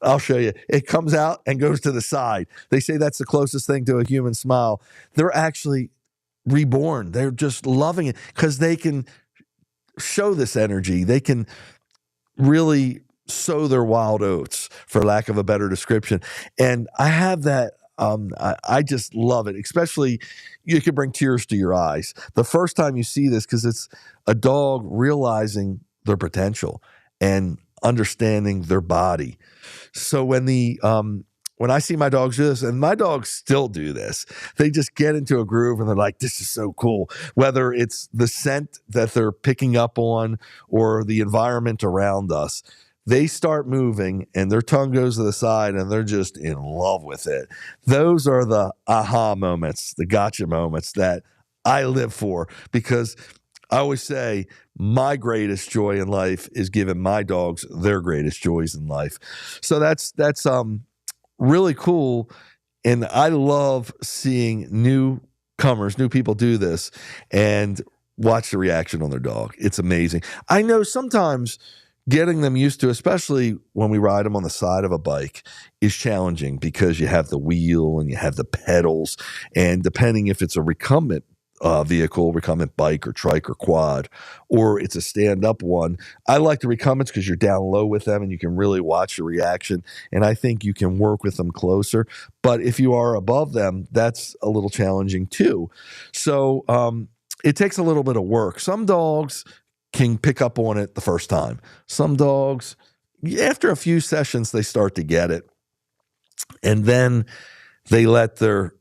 I'll show you. It comes out and goes to the side. They say that's the closest thing to a human smile. They're actually reborn. They're just loving it because they can show this energy. They can really sow their wild oats, for lack of a better description. And I have that. I just love it. Especially, you can bring tears to your eyes the first time you see this, because it's a dog realizing their potential and understanding their body. So when I see my dogs do this, and my dogs still do this, they just get into a groove and they're like, this is so cool. Whether it's the scent that they're picking up on or the environment around us, they start moving and their tongue goes to the side and they're just in love with it. Those are the aha moments, the gotcha moments that I live for, because I always say my greatest joy in life is giving my dogs their greatest joys in life. So that's really cool. And I love seeing newcomers, new people do this and watch the reaction on their dog. It's amazing. I know sometimes getting them used to, especially when we ride them on the side of a bike, is challenging because you have the wheel and you have the pedals. And depending if it's a recumbent vehicle, recumbent bike or trike or quad, or it's a stand-up one, I like the recumbents because you're down low with them and you can really watch the reaction. And I think you can work with them closer. But if you are above them, that's a little challenging too. So it takes a little bit of work. Some dogs can pick up on it the first time. Some dogs, after a few sessions, they start to get it. And then they let their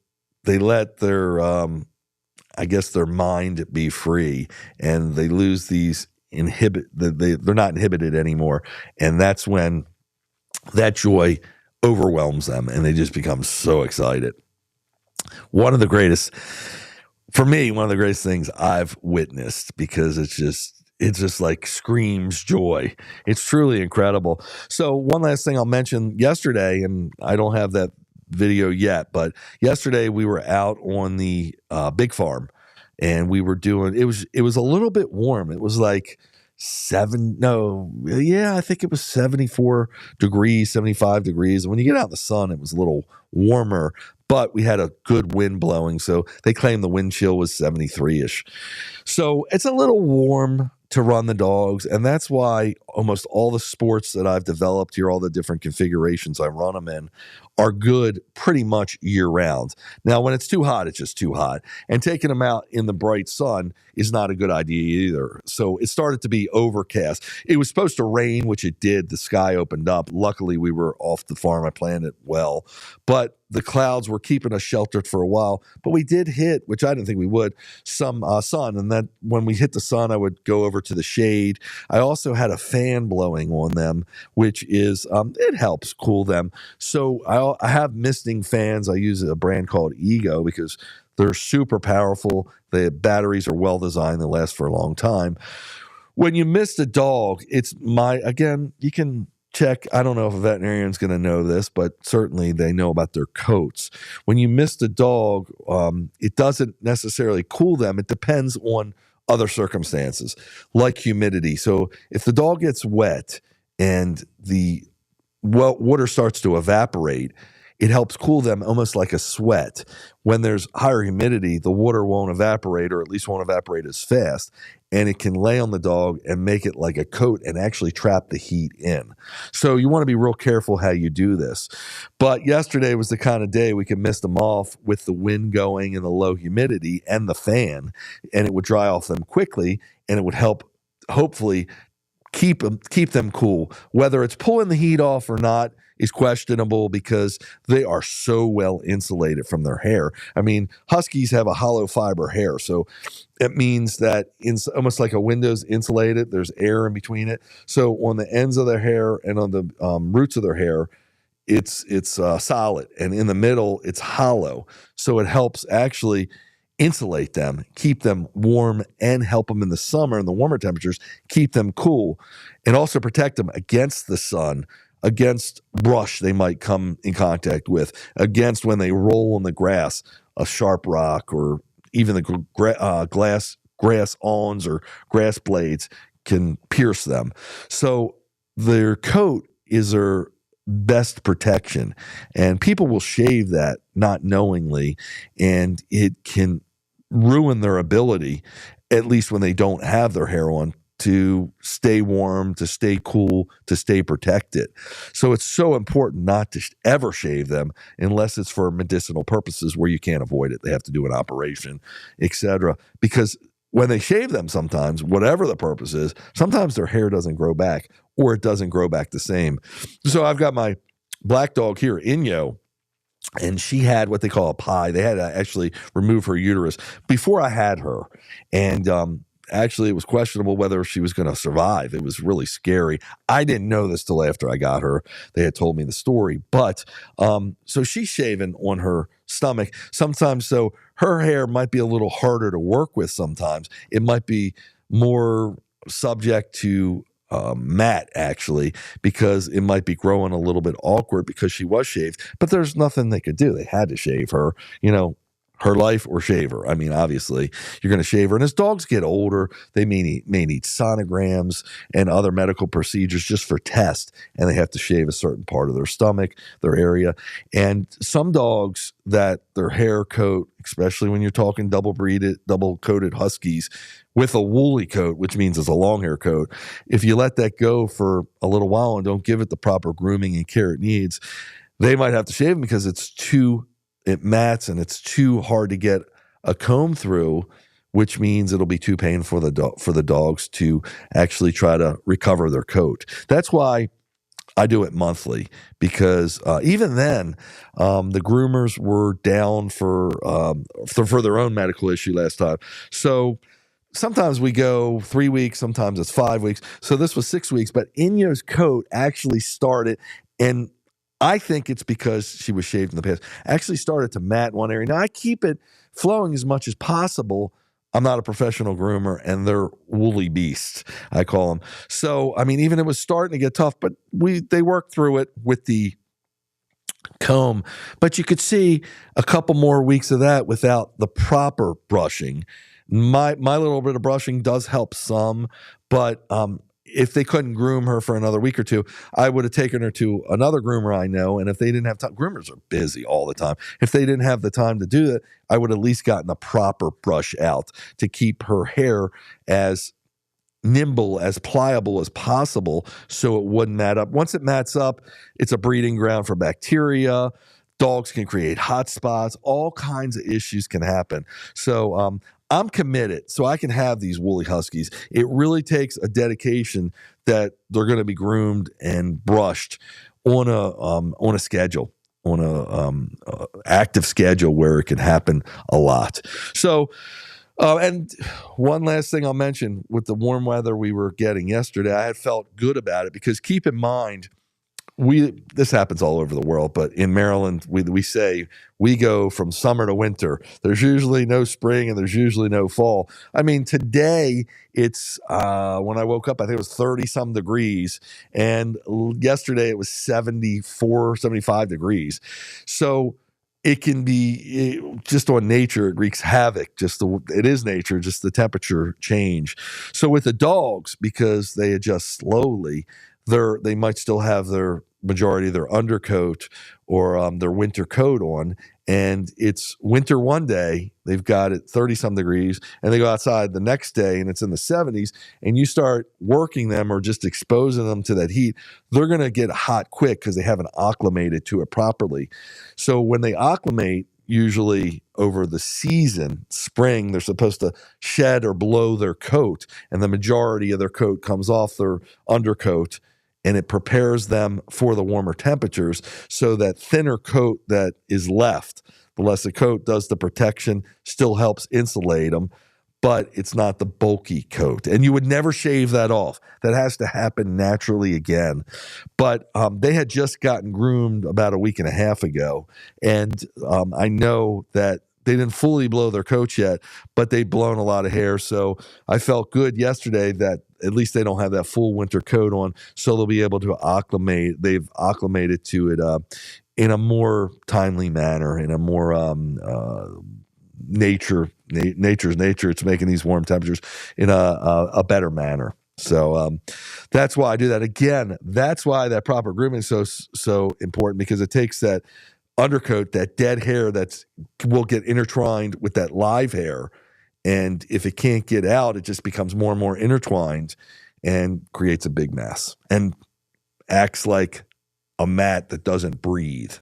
I guess their mind be free, and they lose these they're not inhibited anymore. And that's when that joy overwhelms them and they just become so excited. One of the greatest things I've witnessed, because it's just like screams joy. It's truly incredible. So one last thing I'll mention, yesterday, and I don't have that video yet, but yesterday we were out on the big farm and we were doing, it was a little bit warm. It was like I think it was 74 degrees, 75 degrees. And when you get out in the sun, it was a little warmer, but we had a good wind blowing. So they claim the wind chill was 73-ish. So it's a little warm to run the dogs. And that's why almost all the sports that I've developed here, all the different configurations I run them in, are good pretty much year round. Now, when it's too hot, it's just too hot. And taking them out in the bright sun is not a good idea either. So it started to be overcast. It was supposed to rain, which it did. The sky opened up. Luckily, we were off the farm. I planned it well. But the clouds were keeping us sheltered for a while. But we did hit, which I didn't think we would, some sun. And then when we hit the sun, I would go over to the shade. I also had a fan blowing on them, which is, it helps cool them. So I have misting fans. I use a brand called Ego because they're super powerful. The batteries are well designed. They last for a long time. When you mist a dog, again, you can check. I don't know if a veterinarian's going to know this, but certainly they know about their coats. When you mist a dog, it doesn't necessarily cool them. It depends on other circumstances, like humidity. So if the dog gets wet and the water starts to evaporate, it helps cool them almost like a sweat. When there's higher humidity, the water won't evaporate, or at least won't evaporate as fast, and it can lay on the dog and make it like a coat and actually trap the heat in. So you want to be real careful how you do this. But yesterday was the kind of day we could mist them off with the wind going and the low humidity and the fan, and it would dry off them quickly, and it would help hopefully keep them cool. Whether it's pulling the heat off or not is questionable because they are so well insulated from their hair. I mean, huskies have a hollow fiber hair, so it means that it's almost like a window's insulated. There's air in between it. So on the ends of their hair and on the roots of their hair, it's solid, and in the middle, it's hollow. So it helps actually insulate them, keep them warm, and help them in the summer and the warmer temperatures, keep them cool, and also protect them against the sun, against brush they might come in contact with, against when they roll on the grass, a sharp rock, or even the grass awns or grass blades can pierce them. So their coat is their best protection, and people will shave that not knowingly, and it can ruin their ability, at least when they don't have their hair on, to stay warm, to stay cool, to stay protected. So it's so important not to ever shave them unless it's for medicinal purposes where you can't avoid it. They have to do an operation, etc. Because when they shave them sometimes, whatever the purpose is, sometimes their hair doesn't grow back, or it doesn't grow back the same. So I've got my black dog here, Inyo, and she had what they call a pie. They had to actually remove her uterus before I had her. And actually, it was questionable whether she was going to survive. It was really scary. I didn't know this till after I got her. They had told me the story. But so she's shaven on her stomach sometimes. So her hair might be a little harder to work with sometimes. It might be more subject to mat, actually, because it might be growing a little bit awkward because she was shaved. But there's nothing they could do. They had to shave her, her life or shave her. I mean, obviously, you're going to shave her. And as dogs get older, they may need sonograms and other medical procedures just for tests, and they have to shave a certain part of their stomach, their area. And some dogs that their hair coat, especially when you're talking double-coated huskies, with a woolly coat, which means it's a long hair coat, if you let that go for a little while and don't give it the proper grooming and care it needs, they might have to shave them because it mats and it's too hard to get a comb through, which means it'll be too painful for the dogs to actually try to recover their coat. That's why I do it monthly, because even then, the groomers were down for their own medical issue last time. So sometimes we go 3 weeks, sometimes it's 5 weeks. So this was 6 weeks, but Inyo's coat actually started, and I think it's because she was shaved in the past, actually started to mat in one area. Now, I keep it flowing as much as possible. I'm not a professional groomer, and they're woolly beasts, I call them. So, I mean, even it was starting to get tough, but they worked through it with the comb. But you could see a couple more weeks of that without the proper brushing. My little bit of brushing does help some, but if they couldn't groom her for another week or two, I would have taken her to another groomer I know. And if they didn't have time, groomers are busy all the time. If they didn't have the time to do that, I would at least gotten a proper brush out to keep her hair as nimble, as pliable as possible, so it wouldn't mat up. Once it mats up, it's a breeding ground for bacteria. Dogs can create hot spots. All kinds of issues can happen. So I'm committed, so I can have these woolly huskies. It really takes a dedication that they're going to be groomed and brushed on a schedule, on a active schedule where it can happen a lot. So, and one last thing I'll mention with the warm weather we were getting yesterday, I had felt good about it because keep in mind, this happens all over the world, but in Maryland, we say we go from summer to winter. There's usually no spring and there's usually no fall. I mean, today it's when I woke up, I think it was 30 some degrees, and yesterday it was 74, 75 degrees. So it can be just on nature, it wreaks havoc. It is nature, just the temperature change. So with the dogs, because they adjust slowly, they might still have their majority of their undercoat or their winter coat on, and it's winter one day, they've got it 30 some degrees, and they go outside the next day and it's in the 70s, and you start working them or just exposing them to that heat, they're going to get hot quick because they haven't acclimated to it properly. So when they acclimate, usually over the season, spring, they're supposed to shed or blow their coat, and the majority of their coat comes off their undercoat, and it prepares them for the warmer temperatures. So that thinner coat that is left, the less the coat does the protection, still helps insulate them, but it's not the bulky coat. And you would never shave that off. That has to happen naturally again. But they had just gotten groomed about a week and a half ago. And I know that they didn't fully blow their coats yet, but they'd blown a lot of hair. So I felt good yesterday that at least they don't have that full winter coat on, so they'll be able to acclimate. They've acclimated to it in a more timely manner, in a more nature's nature. It's making these warm temperatures in a better manner. So that's why I do that. Again, that's why that proper grooming is so important, because it takes that undercoat, that dead hair will get intertwined with that live hair. And if it can't get out, it just becomes more and more intertwined and creates a big mess and acts like a mat that doesn't breathe.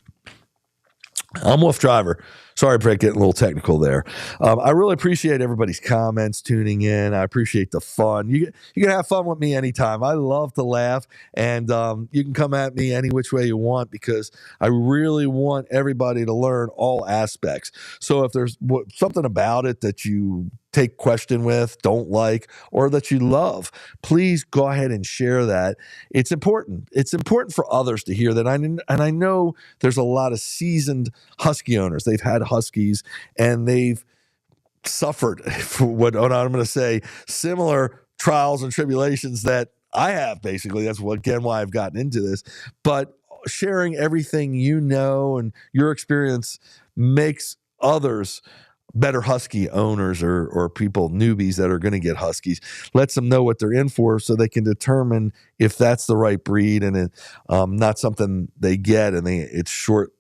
I'm Wolf Driver. Sorry for getting a little technical there. I really appreciate everybody's comments, tuning in. I appreciate the fun. You can have fun with me anytime. I love to laugh, and you can come at me any which way you want, because I really want everybody to learn all aspects. So if there's something about it that you take question with, don't like, or that you love, please go ahead and share that. It's important. It's important for others to hear that. And I know there's a lot of seasoned husky owners. They've had huskies and they've suffered for what I'm going to say, similar trials and tribulations that I have. Basically, that's why I've gotten into this. But sharing everything you know and your experience makes others better husky owners or people, newbies that are going to get huskies, lets them know what they're in for, so they can determine if that's the right breed, and not something they get and it's short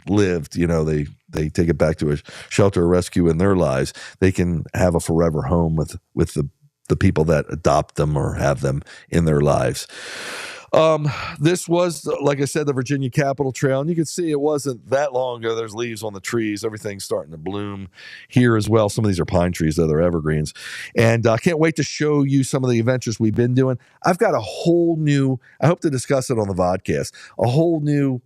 lived. They take it back to a shelter or rescue in their lives. They can have a forever home with the people that adopt them or have them in their lives. This was, like I said, the Virginia Capitol Trail, and you can see it wasn't that long ago. There's leaves on the trees. Everything's starting to bloom here as well. Some of these are pine trees, they're evergreens. And I can't wait to show you some of the adventures we've been doing. I've got a whole new, I hope to discuss it on the VodCast, a whole new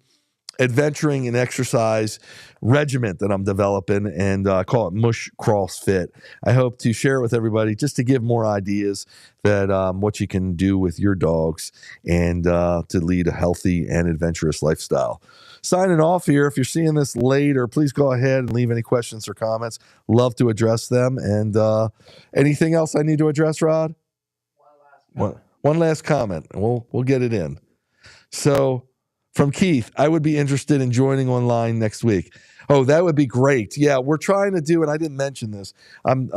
adventuring and exercise regiment that I'm developing, and I call it Mush CrossFit. I hope to share it with everybody just to give more ideas that what you can do with your dogs and to lead a healthy and adventurous lifestyle. Signing off here. If you're seeing this later, please go ahead and leave any questions or comments. Love to address them. And anything else I need to address, Rod? One last comment, and we'll get it in. So, from Keith, I would be interested in joining online next week. Oh, that would be great. Yeah, we're trying to do, and I didn't mention this. I'm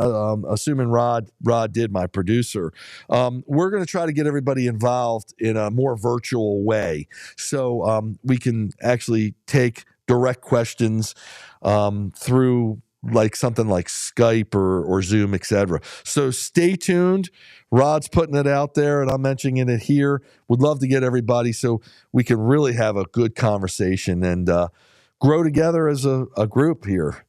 assuming Rod did, my producer. We're going to try to get everybody involved in a more virtual way, so we can actually take direct questions through like something like Skype or Zoom, etc. So stay tuned. Rod's putting it out there, and I'm mentioning it here. Would love to get everybody so we can really have a good conversation and grow together as a group here.